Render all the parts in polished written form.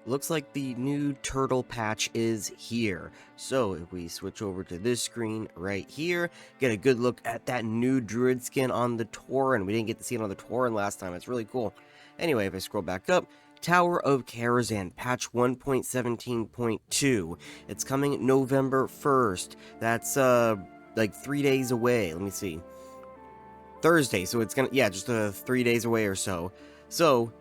looks like the new turtle patch is here. So if we switch over to this screen right here, get a good look at that new druid skin on the Tauren. We didn't get to see it on the Tauren last time. It's really cool. Anyway, if I scroll back up, Tower of Karazhan, patch 1.17.2. It's coming November 1st. That's, like 3 days away. Let me see. Thursday, so it's gonna, yeah, just 3 days away or so. So,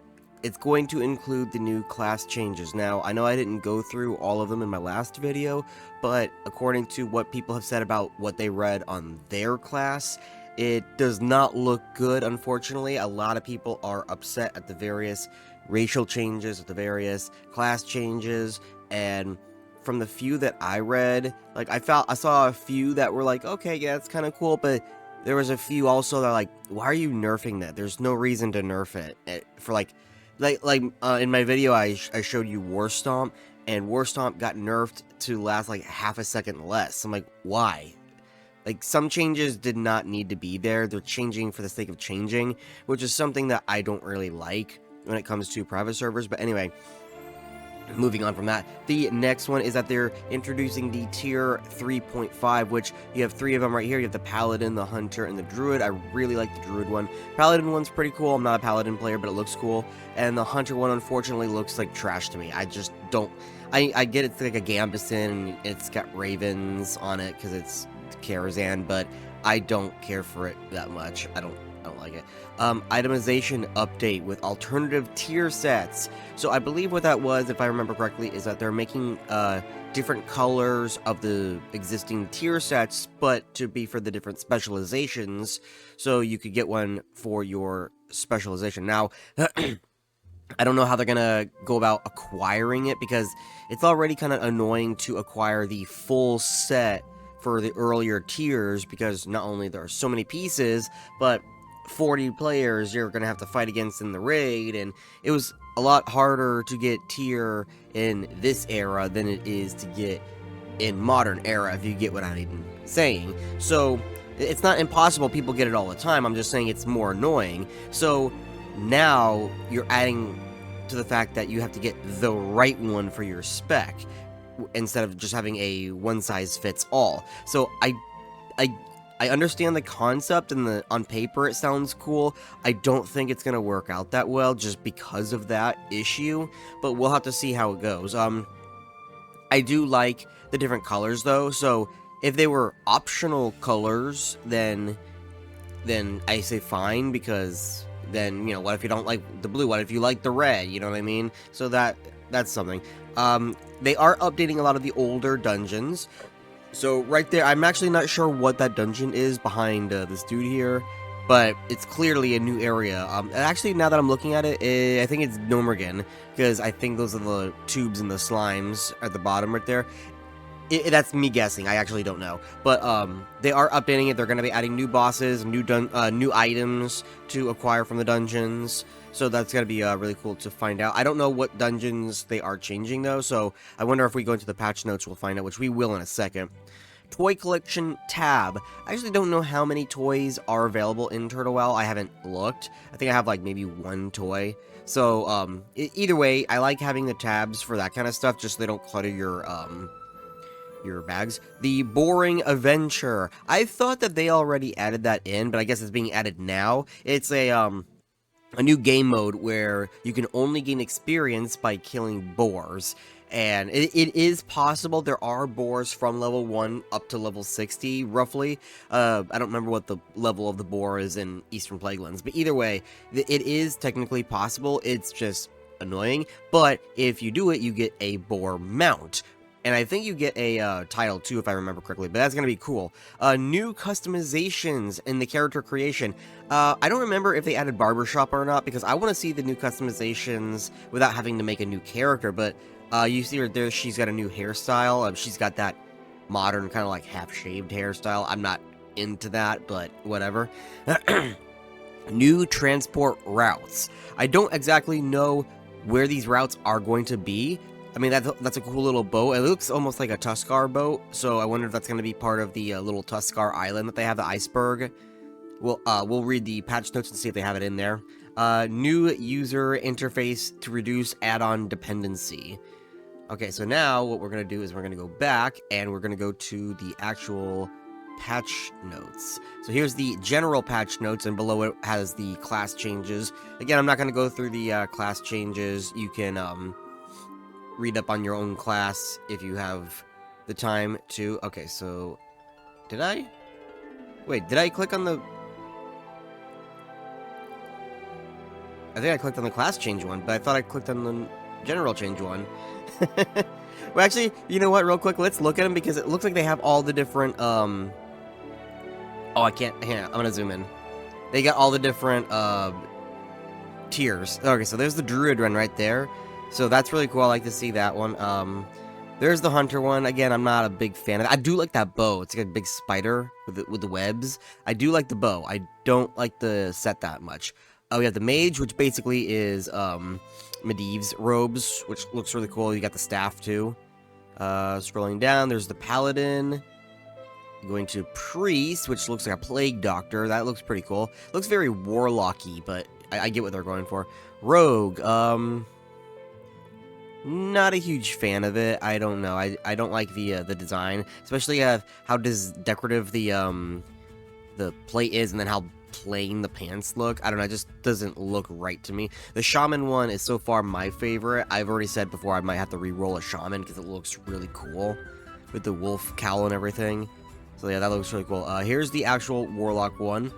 it's going to include the new class changes. Now, I know I didn't go through all of them in my last video, but according to what people have said about what they read on their class, it does not look good, unfortunately. A lot of people are upset at the various racial changes, at the various class changes, and from the few that I read, like, I saw a few that were like, okay, yeah, it's kind of cool, but there was a few also that are like, why are you nerfing that? There's no reason to nerf it. For in my video, I showed you War Stomp, and War Stomp got nerfed to last like half a second less. I'm like, why? Like, some changes did not need to be there. They're changing for the sake of changing, which is something that I don't really like when it comes to private servers. But anyway, moving on from that, the next one is that they're introducing the tier 3.5, which you have 3 of them right here. You have the Paladin, the Hunter, and the Druid. I really like the Druid one. Paladin one's pretty cool. I'm not a Paladin player, but it looks cool. And the Hunter one, unfortunately, looks like trash to me. I just don't... I get it's like a Gambeson, and it's got ravens on it because it's Karazhan, but I don't care for it that much. I don't like it. Itemization update with alternative tier sets. So I believe what that was, if I remember correctly, is that they're making different colors of the existing tier sets, but to be for the different specializations, so you could get one for your specialization. Now, I don't know how they're gonna go about acquiring it, because it's already kind of annoying to acquire the full set for the earlier tiers, because not only there are so many pieces, but 40 players you're gonna have to fight against in the raid, and it was a lot harder to get tier in this era than it is to get in modern era, if you get what I'm even saying. So it's not impossible, people get it all the time. I'm just saying it's more annoying. So now you're adding to the fact that you have to get the right one for your spec instead of just having a one-size-fits-all. So I understand the concept, and on paper it sounds cool. I don't think it's gonna work out that well just because of that issue, but we'll have to see how it goes. I do like the different colors though, so if they were optional colors, then I say fine, because then, you know, what if you don't like the blue? What if you like the red? You know what I mean? So that's something. They are updating a lot of the older dungeons. So right there, I'm actually not sure what that dungeon is behind this dude here, but it's clearly a new area. Actually, now that I'm looking at it, I think it's Nomergan, because I think those are the tubes and the slimes at the bottom right there. That's me guessing. I actually don't know, but they are updating it. They're going to be adding new bosses, new items to acquire from the dungeons. So that's going to be really cool to find out. I don't know what dungeons they are changing though, so I wonder if we go into the patch notes, we'll find out, which we will in a second. Toy collection tab. I actually don't know how many toys are available in Turtle Well. I haven't looked. I think I have like maybe 1 toy. So either way, I like having the tabs for that kind of stuff, just so they don't clutter your bags. The boring adventure. I thought that they already added that in, but I guess it's being added now. It's a new game mode where you can only gain experience by killing boars. And it is possible there are boars from level 1 up to level 60, roughly. I don't remember what the level of the boar is in Eastern Plaguelands, but either way, it is technically possible. It's just annoying. But if you do it, you get a boar mount. And I think you get a title too, if I remember correctly, but that's going to be cool. New customizations in the character creation. I don't remember if they added barbershop or not, because I want to see the new customizations without having to make a new character, but you see her there, she's got a new hairstyle. She's got that modern kind of like half-shaved hairstyle. I'm not into that, but whatever. New transport routes. I don't exactly know where these routes are going to be. I mean, that's a cool little boat. It looks almost like a Tuskar boat, so I wonder if that's going to be part of the little Tuskar island that they have, the iceberg. We'll read the patch notes and see if they have it in there. New user interface to reduce add-on dependency. Okay, so now what we're going to do is we're going to go back and we're going to go to the actual patch notes. So here's the general patch notes, and below it has the class changes. Again, I'm not going to go through the class changes. You can read up on your own class if you have the time to. Okay, so did I? Wait, did I click on the... I think I clicked on the class change one, but I thought I clicked on the general change one. Well, actually, you know what? Real quick, let's look at them because it looks like they have all the different, Oh, I can't... Hang on, I'm gonna zoom in. They got all the different, tiers. Okay, so there's the Druid one right there. So that's really cool. I like to see that one. There's the Hunter one. Again, I'm not a big fan of it. I do like that bow. It's like a big spider with the webs. I do like the bow. I don't like the set that much. We have the Mage, which basically is Medivh's robes, which looks really cool. You got the staff too. Scrolling down, there's the Paladin. Going to Priest, which looks like a Plague Doctor. That looks pretty cool. Looks very warlocky, but I get what they're going for. Rogue, not a huge fan of it. I don't know. I don't like the design, especially how decorative the plate is, and then how plain the pants look. I don't know. It just doesn't look right to me. The Shaman one is so far my favorite. I've already said before I might have to re-roll a Shaman because it looks really cool with the wolf cowl and everything. So yeah, that looks really cool. Here's the actual Warlock one.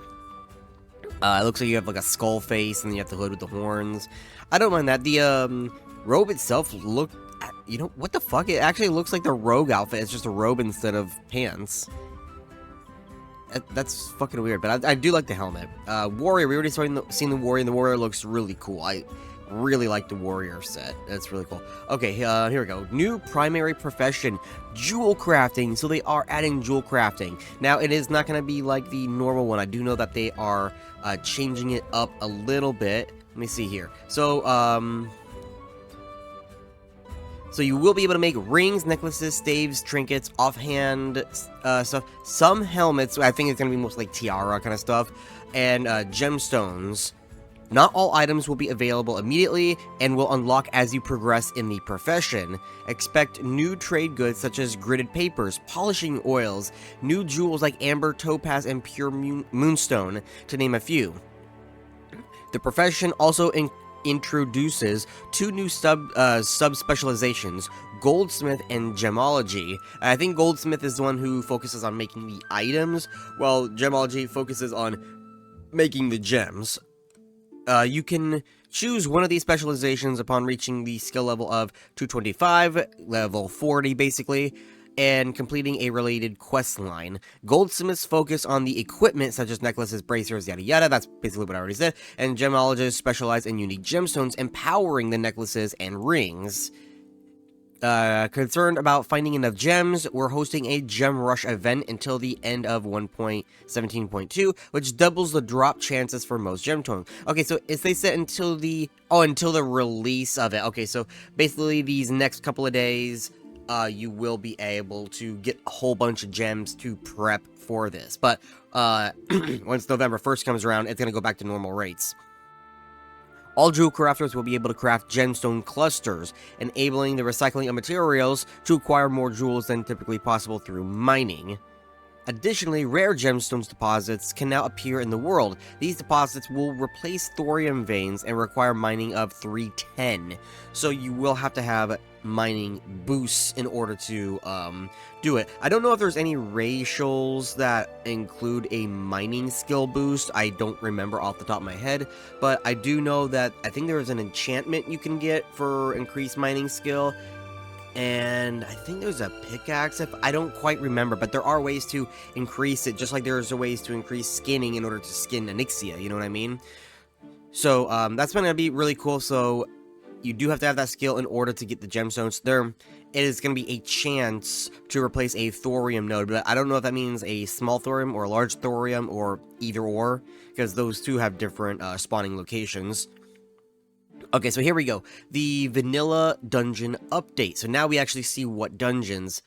It looks like you have like a skull face, and then you have the hood with the horns. I don't mind that. The robe itself looked, you know, what the fuck? It actually looks like the rogue outfit. It's just a robe instead of pants. That's fucking weird, but I do like the helmet. Warrior, we already seen the Warrior, and the Warrior looks really cool. I really like the Warrior set. That's really cool. Okay, here we go. New primary profession, Jewelcrafting. So they are adding Jewelcrafting. Now, it is not going to be like the normal one. I do know that they are changing it up a little bit. Let me see here. So you will be able to make rings, necklaces, staves, trinkets, offhand stuff. Some helmets, I think it's going to be most like tiara kind of stuff, and gemstones. Not all items will be available immediately and will unlock as you progress in the profession. Expect new trade goods such as gridded papers, polishing oils, new jewels like amber, topaz, and pure moonstone, to name a few. The profession also introduces two new sub-specializations, Goldsmith and Gemology. I think Goldsmith is the one who focuses on making the items, while Gemology focuses on making the gems. You can choose one of these specializations upon reaching the skill level of 225, level 40 basically, and completing a related quest line. Goldsmiths focus on the equipment such as necklaces, bracers, yada yada, that's basically what I already said, and gemologists specialize in unique gemstones, empowering the necklaces and rings. Concerned about finding enough gems, we're hosting a Gem Rush event until the end of 1.17.2, which doubles the drop chances for most gemstones. Okay, so they said until the release of it. Okay, so basically these next couple of days, you will be able to get a whole bunch of gems to prep for this. But once November 1st comes around, it's going to go back to normal rates. All jewel crafters will be able to craft gemstone clusters, enabling the recycling of materials to acquire more jewels than typically possible through mining. Additionally, rare gemstones deposits can now appear in the world. These deposits will replace thorium veins and require mining of 310. So you will have to have mining boosts in order to do it. I don't know if there's any racials that include a mining skill boost. I don't remember off the top of my head, but I do know that I think there is an enchantment you can get for increased mining skill. And I think there's a pickaxe, if I don't quite remember, but there are ways to increase it, just like there's ways to increase skinning in order to skin Onyxia, you know what I mean? So, that's going to be really cool. So, you do have to have that skill in order to get the gemstones. It is going to be a chance to replace a thorium node, but I don't know if that means a small thorium or a large thorium or either or, because those two have different spawning locations. Okay, so here we go. The vanilla dungeon update. So now we actually see what dungeons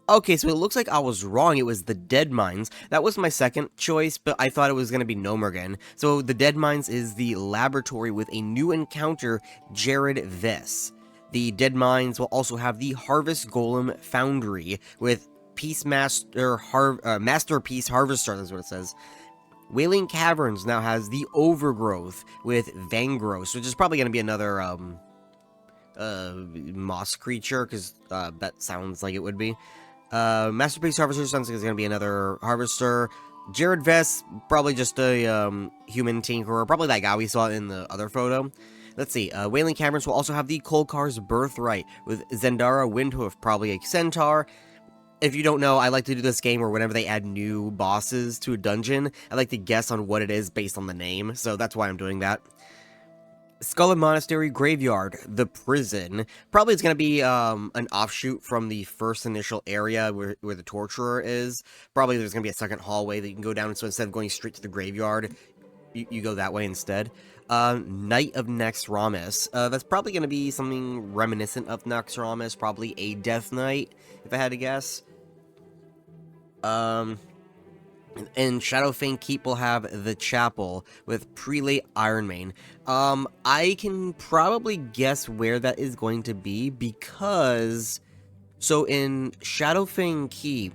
Okay, so it looks like I was wrong. It was the Dead Mines. That was my second choice, but I thought it was going to be Nomergan. So the Dead Mines is the laboratory with a new encounter, Jared Vess. The Dead Mines will also have the Harvest Golem Foundry with Masterpiece Harvester, that's what it says. Wailing Caverns now has the Overgrowth with Vangros, which is probably going to be another moss creature, because that sounds like it would be. Masterpiece Harvester sounds like it's going to be another Harvester. Jared Vess, probably just a human tinkerer, probably that guy we saw in the other photo. Let's see, Wailing Caverns will also have the Kolkar's Birthright with Zendara Windhoof, probably a centaur. If you don't know, I like to do this game where whenever they add new bosses to a dungeon, I like to guess on what it is based on the name, so that's why I'm doing that. Skull and Monastery Graveyard, the prison. Probably it's going to be an offshoot from the first initial area where the torturer is. Probably there's going to be a second hallway that you can go down, so instead of going straight to the graveyard, you go that way instead. Knight of Naxxramas. That's probably going to be something reminiscent of Naxxramas, probably a Death Knight, if I had to guess. And Shadowfang Keep will have the Chapel with Prelate Ironmane. I can probably guess where that is going to be because, so in Shadowfang Keep,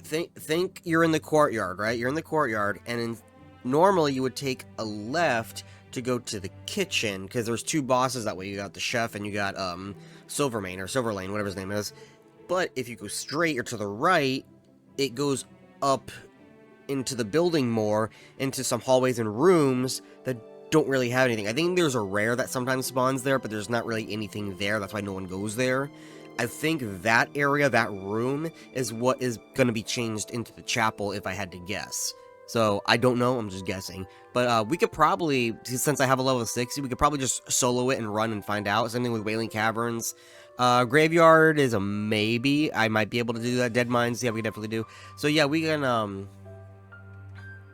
think you're in the courtyard, right? You're in the courtyard, and normally you would take a left to go to the kitchen because there's two bosses that way. You got the chef and you got Silvermane or Silverlane, whatever his name is. But if you go straight or to the right, it goes up into the building more, into some hallways and rooms that don't really have anything. I think there's a rare that sometimes spawns there, but there's not really anything there. That's why no one goes there. I think that area, that room, is what is going to be changed into the chapel if I had to guess. So, I don't know, I'm just guessing. But we could probably, since I have a level 60, we could probably just solo it and run and find out. Same thing with Wailing Caverns. Graveyard is a maybe. I might be able to do that. Dead Mines, yeah, we definitely do. So yeah, we can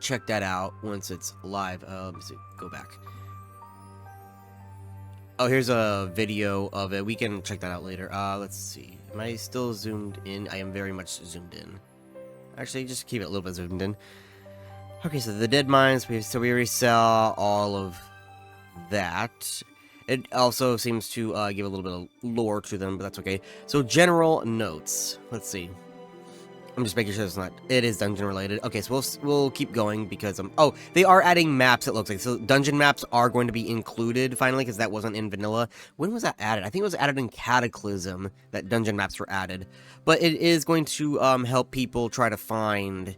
check that out once it's live. Let me see, go back. Oh, here's a video of it. We can check that out later. Let's see. Am I still zoomed in? I am very much zoomed in. Actually, just keep it a little bit zoomed in. Okay, so the Dead Mines, we already saw all of that. It also seems to give a little bit of lore to them, but that's okay. So, general notes. Let's see. I'm just making sure it is dungeon related. Okay, so we'll keep going because, oh, they are adding maps, it looks like. So, dungeon maps are going to be included finally because that wasn't in vanilla. When was that added? I think it was added in Cataclysm that dungeon maps were added. But it is going to help people try to find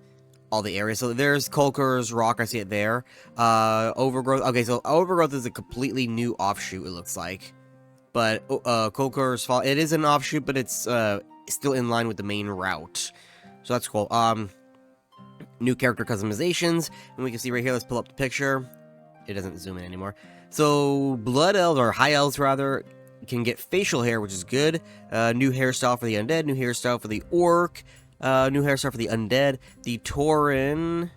all the areas. So there's Kolkar's Rock, I see it there. Overgrowth. Okay, so Overgrowth is a completely new offshoot, it looks like. But Kolkar's Fall, it is an offshoot, but it's still in line with the main route. So that's cool. New character customizations, and we can see right here, let's pull up the picture. It doesn't zoom in anymore. So Blood Elves, or High Elves rather, can get facial hair, which is good. New hairstyle for the undead, new hairstyle for the orc. New hairstyle for the undead. The Tauren.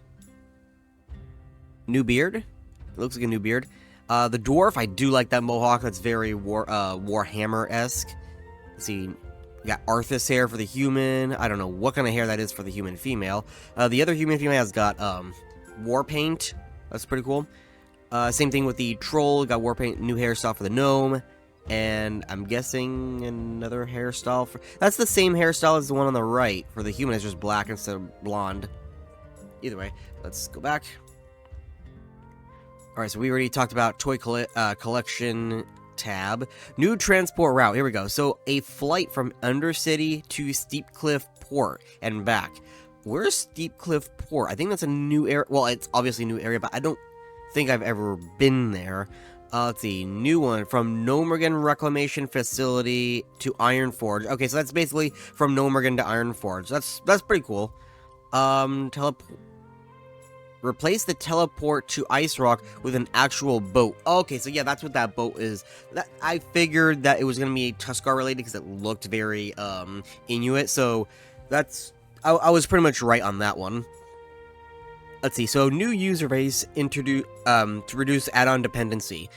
New beard. It looks like a new beard. The dwarf, I do like that mohawk. That's very Warhammer-esque. Let's see. We got Arthas hair for the human. I don't know what kind of hair that is for the human female. The other human female has got war paint. That's pretty cool. Same thing with the troll. Got war paint, new hairstyle for the gnome. And I'm guessing another hairstyle for... That's the same hairstyle as the one on the right. For the human, it's just black instead of blonde. Either way, let's go back. Alright, so we already talked about Toy Collection tab. New transport route. Here we go. So, a flight from Undercity to Steepcliff Port and back. Where's Steepcliff Port? I think that's a new area. Well, it's obviously a new area, but I don't think I've ever been there. Let's see, new one, from Nomergan Reclamation Facility to Ironforge. Okay, so that's basically from Nomergan to Ironforge. That's pretty cool. Replace the teleport to Ice Rock with an actual boat. Okay, so yeah, that's what that boat is. I figured that it was going to be Tuskar related because it looked very Inuit, so I was pretty much right on that one. Let's see, so new user base to reduce add-on dependency.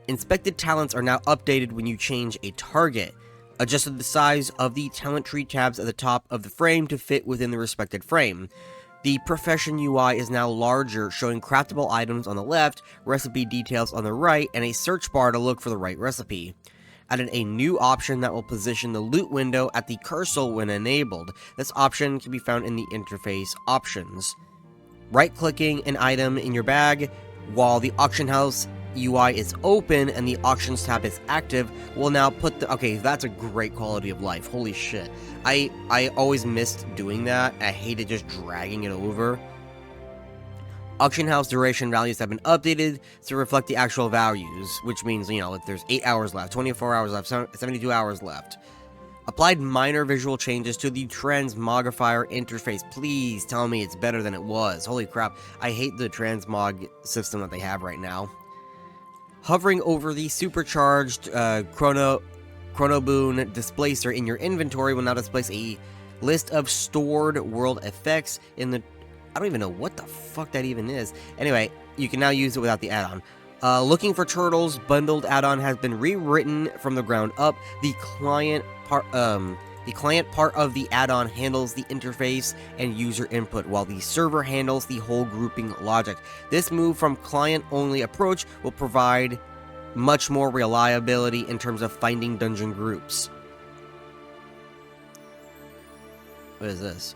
Inspected talents are now updated when you change a target. Adjusted the size of the talent tree tabs at the top of the frame to fit within the respected frame. The profession UI is now larger, showing craftable items on the left, recipe details on the right, and a search bar to look for the right recipe. Added a new option that will position the loot window at the cursor when enabled. This option can be found in the interface options. Right-clicking an item in your bag while the auction house UI is open and the auctions tab is active will now put the... Okay, that's a great quality of life. Holy shit. I always missed doing that. I hated just dragging it over. Auction house duration values have been updated to reflect the actual values, which means, you know, if there's 8 hours left, 24 hours left, 72 hours left. Applied minor visual changes to the transmogrifier interface. Please tell me it's better than it was. Holy crap, I hate the transmog system that they have right now. Hovering over the supercharged Chrono Boon displacer in your inventory will now displace a list of stored world effects in the... I don't even know what the fuck that even is. Anyway, you can now use it without the add-on. Looking for turtles bundled add-on has been rewritten from the ground up. The client part of the add-on handles the interface and user input, while the server handles the whole grouping logic. This move from client-only approach will provide much more reliability in terms of finding dungeon groups. What is this?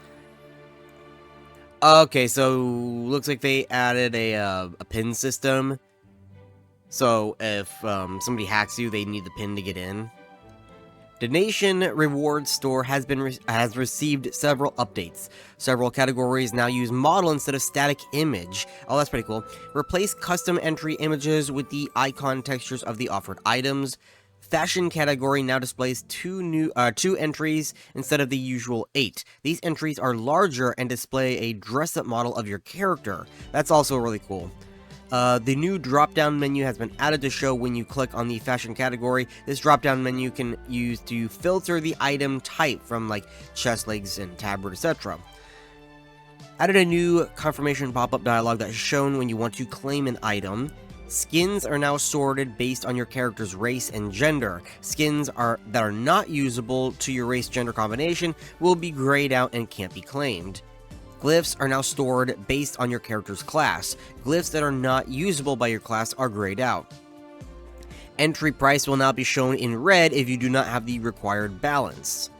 Okay, so looks like they added a pin system. So if somebody hacks you, they need the pin to get in. The Nation Reward Store has received several updates. Several categories now use model instead of static image. Oh, that's pretty cool. Replace custom entry images with the icon textures of the offered items. Fashion category now displays two entries instead of the usual 8. These entries are larger and display a dress-up model of your character. That's also really cool. The new drop-down menu has been added to show when you click on the fashion category. This drop-down menu can use to filter the item type from like chest, legs, and tabard, etc. Added a new confirmation pop-up dialog that is shown when you want to claim an item. Skins are now sorted based on your character's race and gender. Skins that are not usable to your race-gender combination will be grayed out and can't be claimed. Glyphs are now stored based on your character's class. Glyphs that are not usable by your class are grayed out. Entry price will now be shown in red if you do not have the required balance.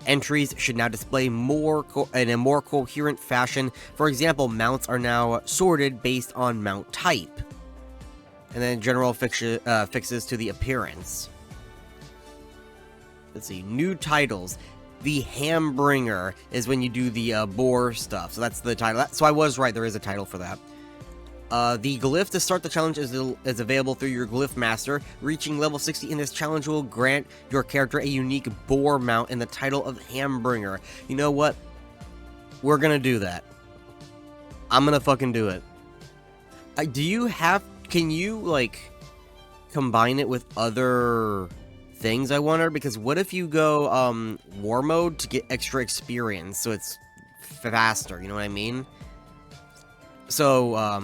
Entries should now display in a more coherent fashion. For example, mounts are now sorted based on mount type. And then general fixes to the appearance. Let's see, new titles. The Hambringer is when you do the boar stuff. So that's the title. So I was right, there is a title for that. The glyph to start the challenge is available through your Glyph Master. Reaching level 60 in this challenge will grant your character a unique boar mount and the title of Hambringer. You know what? We're gonna do that. I'm gonna fucking do it. Can you, like, combine it with other things, I wonder? Because what if you go, war mode to get extra experience, so it's faster, you know what I mean? So, I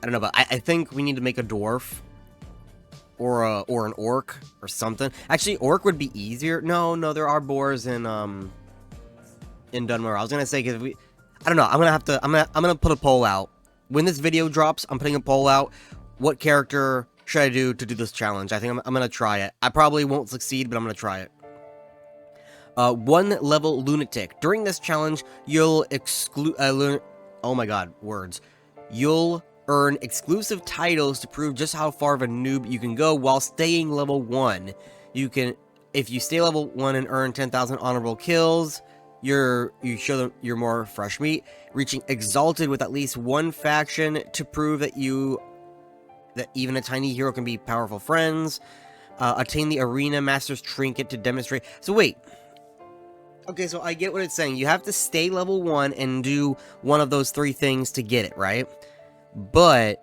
don't know, but I think we need to make a dwarf. Or an orc, or something. Actually, orc would be easier. No, there are boars in Dunmore. I was gonna say, because I don't know, I'm gonna put a poll out. When this video drops, I'm putting a poll out. What character should I do to do this challenge? I think I'm gonna try it. I probably won't succeed, but I'm gonna try it. 1 level lunatic. During this challenge, you'll oh my god, words. You'll earn exclusive titles to prove just how far of a noob you can go while staying level 1. If you stay level 1 and earn 10,000 honorable kills, you show them you're more fresh meat. Reaching exalted with at least one faction to prove that even a tiny hero can be powerful friends. Attain the Arena Master's Trinket to demonstrate. So wait. Okay, so I get what it's saying. You have to stay level 1 and do one of those 3 things to get it, right? But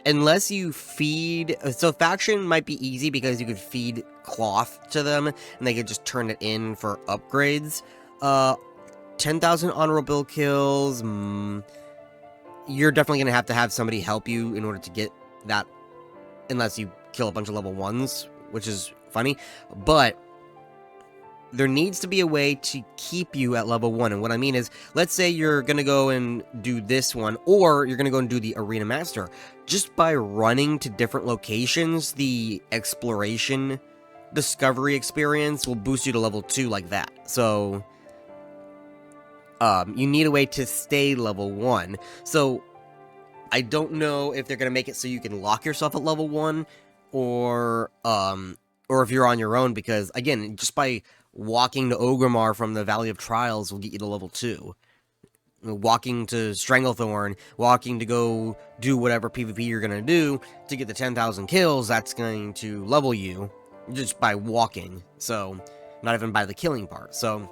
unless you feed... So faction might be easy because you could feed cloth to them and they could just turn it in for upgrades. 10,000 honorable kills. You're definitely going to have somebody help you in order to get that. Unless you kill a bunch of level 1s, which is funny, but there needs to be a way to keep you at level 1, and what I mean is, let's say you're gonna go and do this one, or you're gonna go and do the Arena Master. Just by running to different locations, the exploration, discovery experience will boost you to level 2 like that. So, you need a way to stay level 1. So, I don't know if they're gonna make it so you can lock yourself at level 1, or if you're on your own, because, again, just by walking to Ogrimmar from the Valley of Trials will get you to level 2. Walking to Stranglethorn, walking to go do whatever PvP you're gonna do to get the 10,000 kills, that's going to level you just by walking. So, not even by the killing part. So,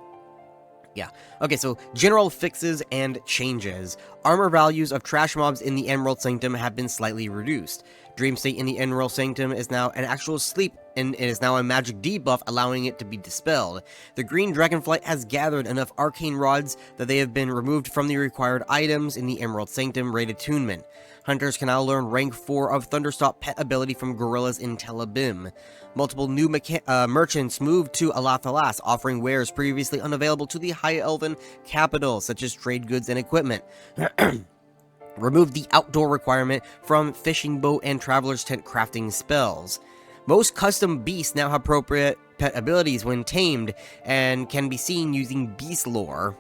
yeah. Okay, so general fixes and changes. Armor values of trash mobs in the Emerald Sanctum have been slightly reduced. Dream State in the Emerald Sanctum is now an actual sleep, and it is now a magic debuff, allowing it to be dispelled. The Green Dragonflight has gathered enough arcane rods that they have been removed from the required items in the Emerald Sanctum raid attunement. Hunters can now learn rank 4 of Thunderstop pet ability from gorillas in Tel Abim. Multiple new merchants moved to Alathalas, offering wares previously unavailable to the High Elven capital, such as trade goods and equipment. Remove the outdoor requirement from fishing boat and traveler's tent crafting spells. Most custom beasts now have appropriate pet abilities when tamed and can be seen using beast lore.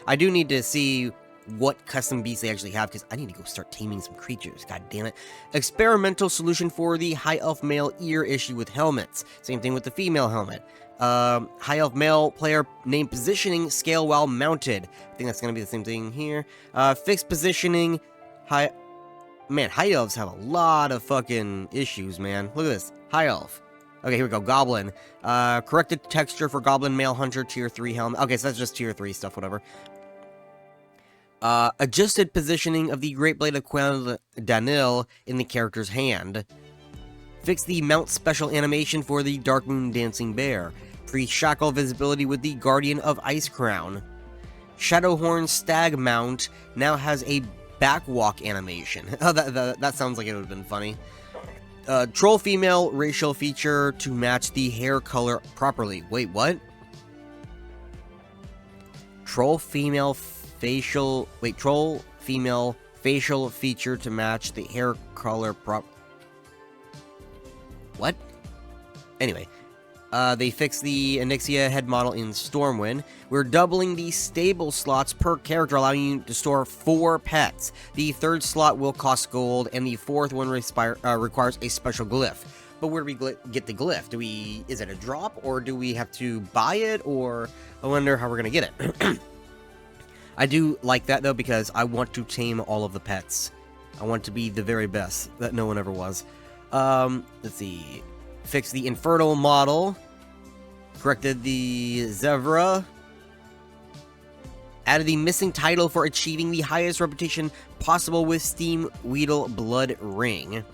I do need to see what custom beasts they actually have, because I need to go start taming some creatures, god damn it. Experimental solution for the High Elf male ear issue with helmets. Same thing with the female helmet. High Elf male player name positioning scale while mounted. I think that's gonna be the same thing here. Fixed positioning. High Elves have a lot of fucking issues, man. Look at this. High Elf. Okay, here we go. Goblin. Corrected texture for Goblin male hunter tier 3 helmet. Okay, so that's just tier 3 stuff, whatever. Adjusted positioning of the Great Blade of Quel Danil in the character's hand. Fix the mount special animation for the Dark Moon Dancing Bear. Pre-shackle visibility with the Guardian of Ice Crown. Shadowhorn Stag mount now has a backwalk animation. Oh, that sounds like it would have been funny. Troll female racial feature to match the hair color properly. Wait, what? Troll female facial feature to match the hair color What? Anyway, they fixed the Onyxia head model in Stormwind. We're doubling the stable slots per character, allowing you to store 4 pets. The 3rd slot will cost gold, and the 4th one requires a special glyph. But where do we get the glyph? Is it a drop, or do we have to buy it, or I wonder how we're gonna get it. I do like that, though, because I want to tame all of the pets. I want to be the very best that no one ever was. Let's see. Fix the Infernal model. Corrected the Zevra. Added the missing title for achieving the highest reputation possible with Steam Weedle Blood Ring.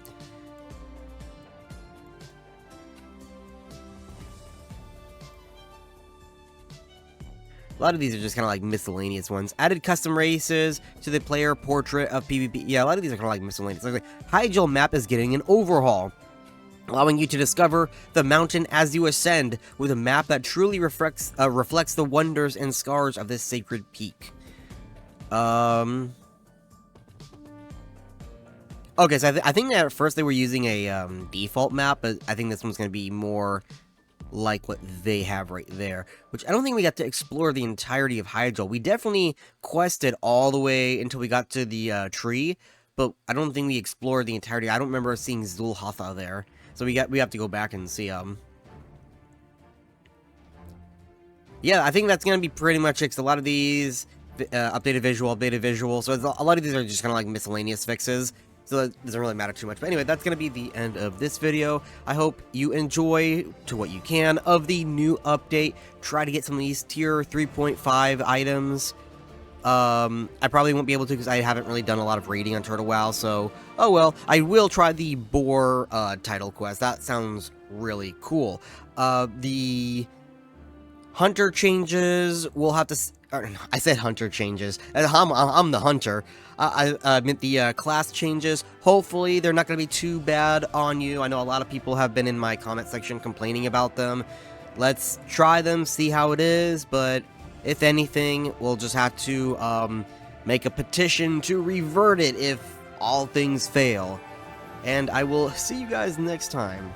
A lot of these are just kind of like miscellaneous ones. Added custom races to the player portrait of PvP. Yeah, a lot of these are kind of like miscellaneous. Like Hyjal map is getting an overhaul, allowing you to discover the mountain as you ascend with a map that truly reflects the wonders and scars of this sacred peak. Okay, so I think that at first they were using a default map, but I think this one's going to be more like what they have right there, which I don't think we got to explore the entirety of Hyjal. We definitely quested all the way until we got to the tree, but I don't think we explored the entirety. I don't remember seeing Zulhatha there, so we have to go back and see. Yeah, I think that's gonna be pretty much it. 'Cause a lot of these updated visual, so a lot of these are just kind of like miscellaneous fixes. So that doesn't really matter too much. But anyway, that's going to be the end of this video. I hope you enjoy, to what you can, of the new update. Try to get some of these tier 3.5 items. I probably won't be able to because I haven't really done a lot of raiding on Turtle WoW. So, oh well. I will try the Boar title quest. That sounds really cool. The Hunter changes, we'll have to... or, no, I said hunter changes. I'm the hunter. I meant the class changes. Hopefully, they're not going to be too bad on you. I know a lot of people have been in my comment section complaining about them. Let's try them, see how it is, but if anything, we'll just have to make a petition to revert it if all things fail. And I will see you guys next time.